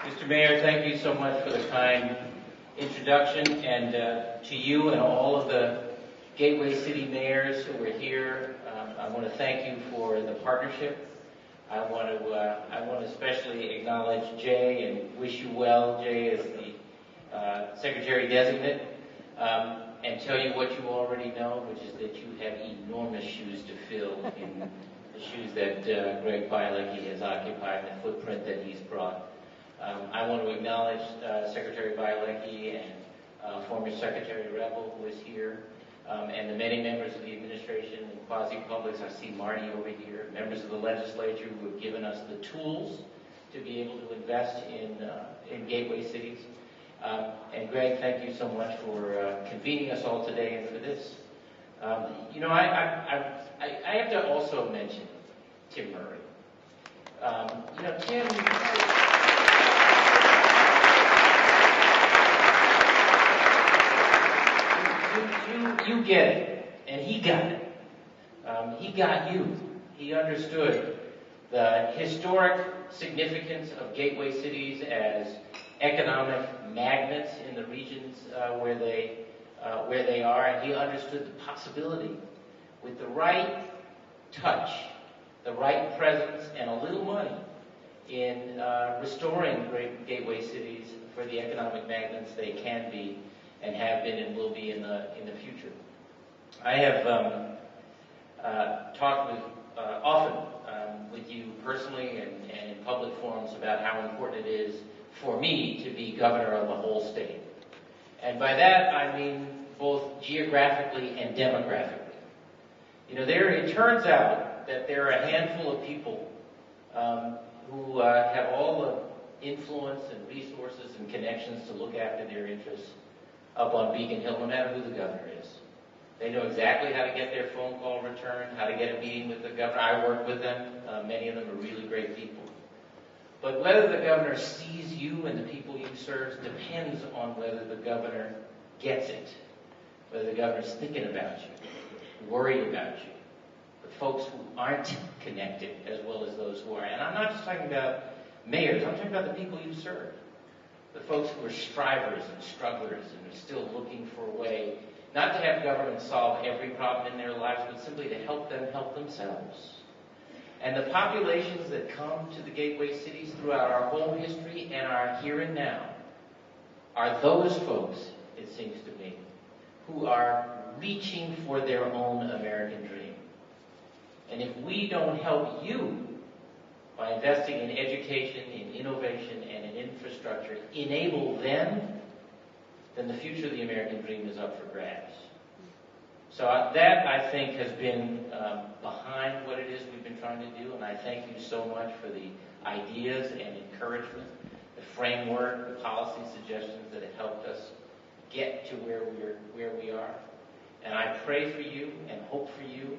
Mr. Mayor, thank you so much for the kind introduction, and to you and all of the Gateway City mayors who are here, I want to thank you for the partnership. I want to especially acknowledge Jay and wish you well, Jay, as the Secretary Designate, and tell you what you already know, which is that you have enormous shoes to fill in the shoes that Greg Bielecki has occupied, the footprint that he's brought. I want to acknowledge Secretary Bielecki and former Secretary Rebel, who is here, and the many members of the administration and quasi-publics. I see Marty over here, members of the legislature who have given us the tools to be able to invest in gateway cities. And Greg, thank you so much for convening us all today and for this. I have to also mention Tim Murray. Tim. You get it, and he got it. He got you. He understood the historic significance of gateway cities as economic magnets in the regions where they are, and he understood the possibility with the right touch, the right presence, and a little money in restoring great gateway cities for the economic magnets they can be and have been and will be in the future. I have talked often with you personally and in public forums about how important it is for me to be governor of the whole state. And by that I mean both geographically and demographically. It turns out that there are a handful of people who have all the influence and resources and connections to look after their interests up on Beacon Hill, no matter who the governor is. They know exactly how to get their phone call returned, how to get a meeting with the governor. I work with them. Many of them are really great people. But whether the governor sees you and the people you serve depends on whether the governor gets it, whether the governor's thinking about you, worried about you, the folks who aren't connected as well as those who are. And I'm not just talking about mayors, I'm talking about the people you serve. The folks who are strivers and strugglers and are still looking for a way, not to have government solve every problem in their lives, but simply to help them help themselves. And the populations that come to the gateway cities throughout our whole history and our here and now are those folks, it seems to me, who are reaching for their own American dream. And if we don't help you by investing in education, in innovation, and in infrastructure, enable them, then the future of the American dream is up for grabs. So that, I think, has been behind what it is we've been trying to do, and I thank you so much for the ideas and encouragement, the framework, the policy suggestions that have helped us get to where we are. And I pray for you and hope for you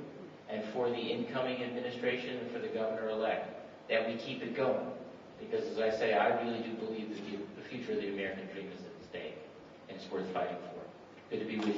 and for the incoming administration and for the governor-elect that we keep it going. Because, as I say, I really do believe that the future of the American dream is at stake, and it's worth fighting for. Good to be with you.